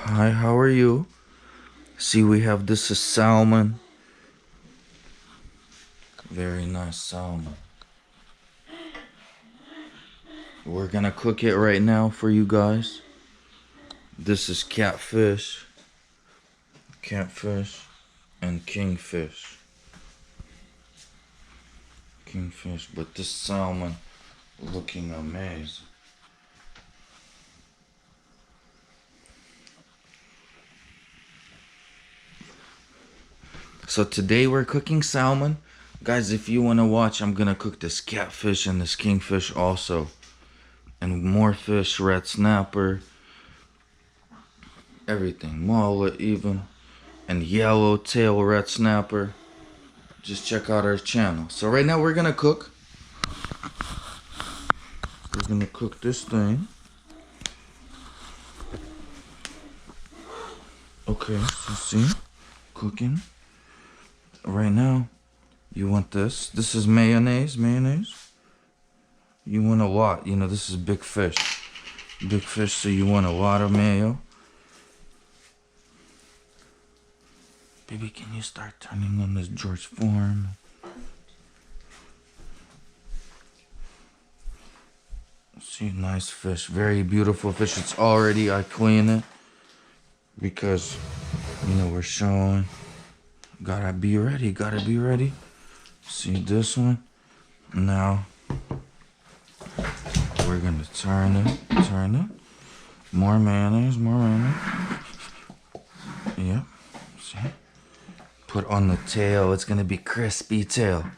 Hi, how are you? See, we have this is salmon. Very nice salmon. We're gonna cook it right now for you guys. This is catfish, and kingfish. But this salmon looking amazing. So today we're cooking salmon. Guys, if you want to watch, I'm gonna cook this catfish and this kingfish also. And more fish, red snapper, everything. Mullet even. And yellowtail red snapper. Just check out our channel. So right now we're gonna cook. We're gonna cook this thing. Okay, so see? Cooking. Right now, you want this. This is mayonnaise. You want a lot. You know, this is big fish. So you want a lot of mayo. Baby, can you start turning on this George Foreman? See, nice fish. Very beautiful fish. It's already, I clean it. Because, you know, we're showing. Gotta be ready. See this one? Now, we're gonna turn it. More mayonnaise. Yep, see? Put on the tail, it's gonna be crispy tail.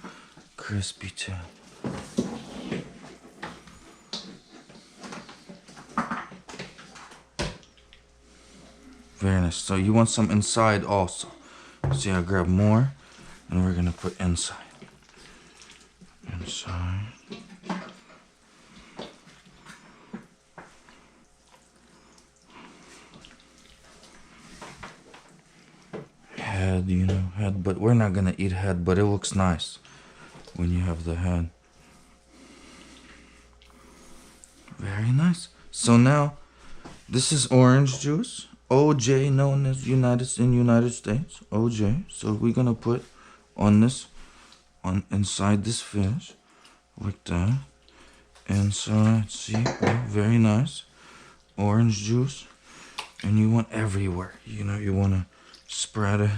Very nice. So you want some inside also. See, I grab more, and we're gonna put inside. Head, but we're not gonna eat head, but it looks nice when you have the head. Very nice. So now, this is orange juice. OJ, known as United States, OJ. So we're gonna put on inside this fish, like that. Inside, see, very nice. Orange juice, and you want everywhere. You know, you wanna spread it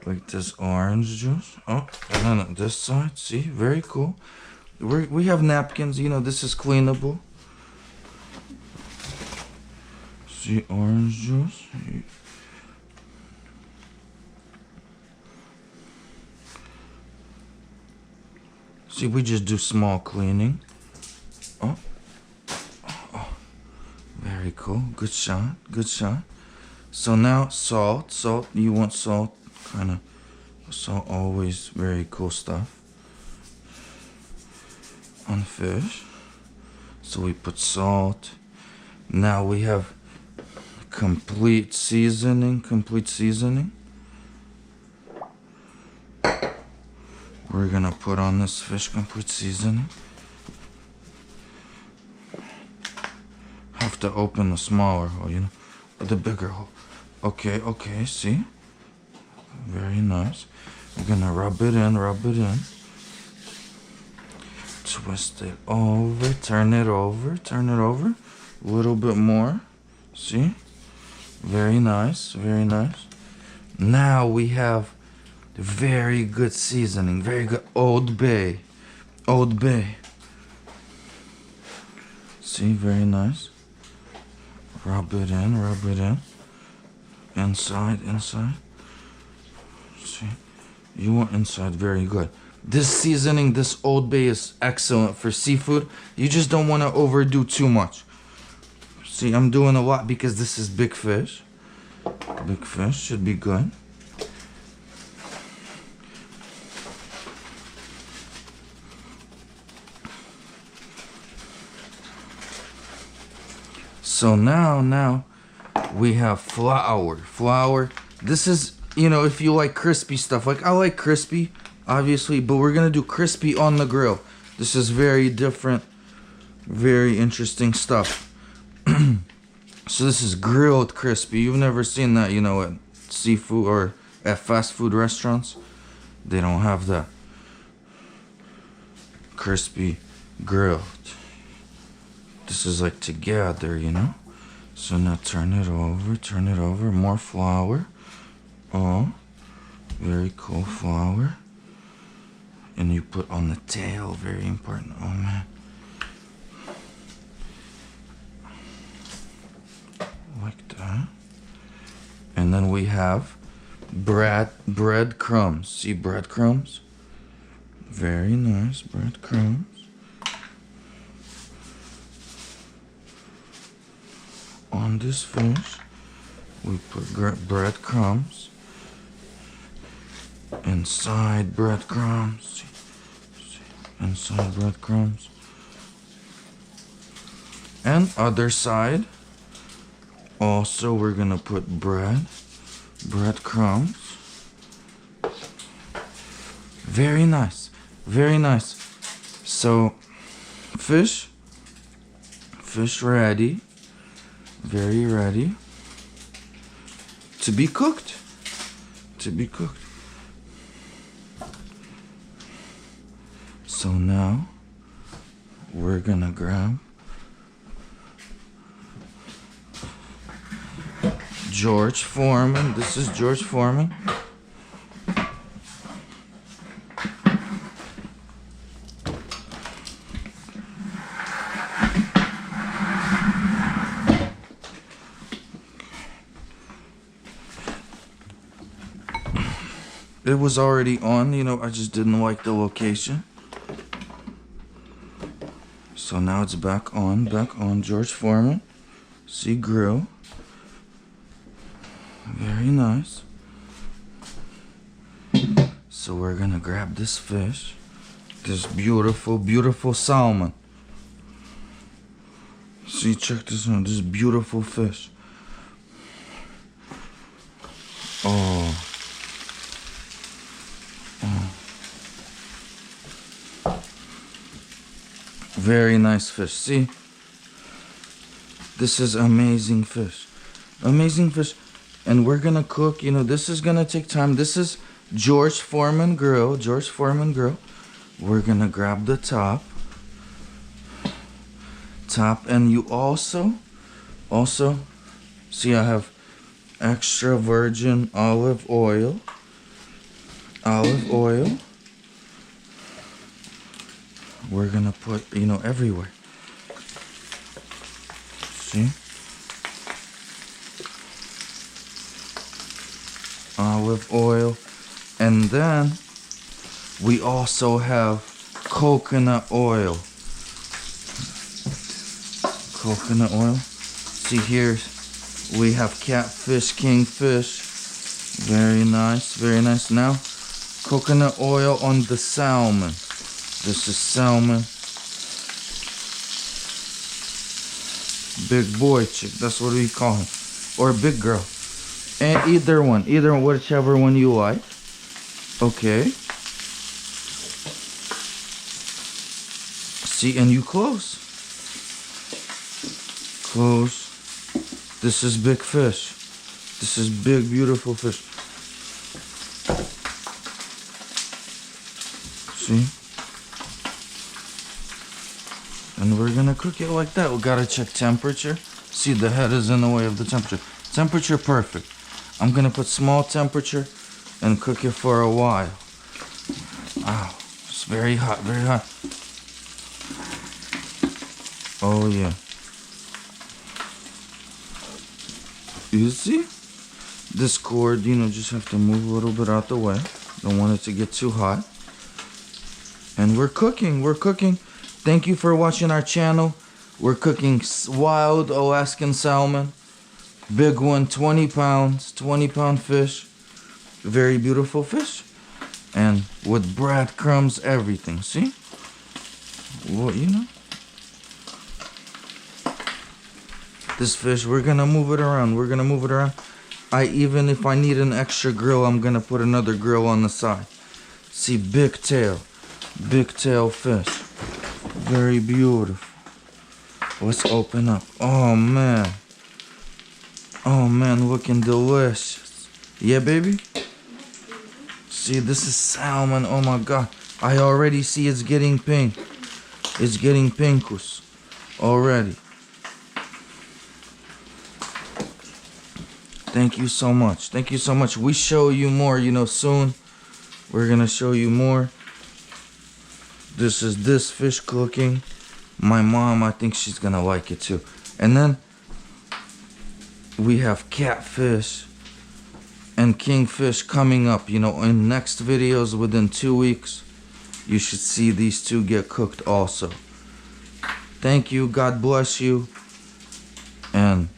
like this orange juice. Oh, and then on this side, see, very cool. We have napkins. You know, this is cleanable. See, orange juice. See, we just do small cleaning. Oh. Very cool. Good shot. So now salt. You want salt. Kind of salt. Always very cool stuff on fish. So we put salt. Now we have complete seasoning. We're gonna put on this fish complete seasoning. Have to open the smaller hole, you know, or the bigger hole. Okay, see? Very nice. We're gonna rub it in. Twist it over, turn it over. A little bit more. See? Very nice. Now we have very good seasoning, very good Old Bay. See, very nice. Rub it in. Inside. See, you want inside, very good. This seasoning, this Old Bay is excellent for seafood. You just don't want to overdo too much. See, I'm doing a lot because this is big fish. Big fish should be good. So now we have flour. This is, you know, if you like crispy stuff. Like, I like crispy, obviously, but we're gonna do crispy on the grill. This is very different, very interesting stuff. So this is grilled crispy. You've never seen that, you know, at seafood or at fast food restaurants. They don't have that. Crispy grilled. This is like together, you know. So now turn it over, more flour. Oh, very cool flour. And you put on the tail, very important. Oh man. Like that. And then we have breadcrumbs. See breadcrumbs? Very nice breadcrumbs. On this fish, we put breadcrumbs. Inside breadcrumbs. Inside breadcrumbs. And other side. Also, we're gonna put breadcrumbs. Very nice, very nice. So, fish ready, very ready to be cooked. So now, we're gonna grab George Foreman. This is George Foreman. It was already on, you know, I just didn't like the location. So now it's back on George Foreman. See, grill. Very nice. So we're gonna grab this fish. This beautiful, beautiful salmon. See, check this out. This beautiful fish. Oh. Very nice fish. See? This is amazing fish. Amazing fish. And we're gonna cook, you know, this is gonna take time. This is George Foreman grill. George Foreman grill. We're gonna grab the top. And you also, see, I have extra virgin olive oil. We're gonna put, you know, everywhere. See? Olive oil. And then we also have coconut oil. See, here we have catfish, kingfish. Very nice, very nice. Now, coconut oil on the salmon. This is salmon. Big boy chick, that's what we call him. Or big girl. And either one, whichever one you like. Okay. See, and you close. This is big fish. This is big, beautiful fish. See? And we're gonna cook it like that. We gotta check temperature. See, the head is in the way of the temperature. Temperature perfect. I'm gonna put small temperature and cook it for a while. Wow, it's very hot, very hot. Oh yeah. You see? This cord, you know, just have to move a little bit out the way. Don't want it to get too hot. And we're cooking. Thank you for watching our channel. We're cooking wild Alaskan salmon. Big one, 20 pounds, 20-pound fish. Very beautiful fish. And with breadcrumbs, everything, see? Well, you know. This fish, we're gonna move it around. Even if I need an extra grill, I'm gonna put another grill on the side. See, big tail fish. Very beautiful. Let's open up. Oh man, Oh man, looking delicious. Yeah, baby? See, this is salmon. Oh my god. I already see it's getting pink. It's getting pinkus already. Thank you so much. Thank you so much. We show you more, soon. We're gonna show you more. This is this fish cooking. My mom, I think she's gonna like it too. And then we have catfish and kingfish coming up, in next videos within 2 weeks. You should see these two get cooked also. Thank you. God bless you. And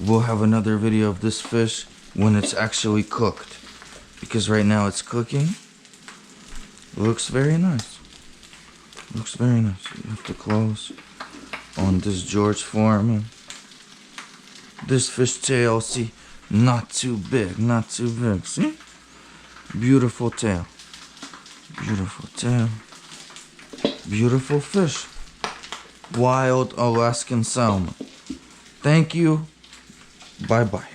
we'll have another video of this fish when it's actually cooked. Because right now it's cooking. Looks very nice. Looks very nice. You have to close on this George Foreman. This fish tail, see, not too big, not too big. See? Beautiful tail. Beautiful tail. Beautiful fish. Wild Alaskan salmon. Thank you. Bye-bye.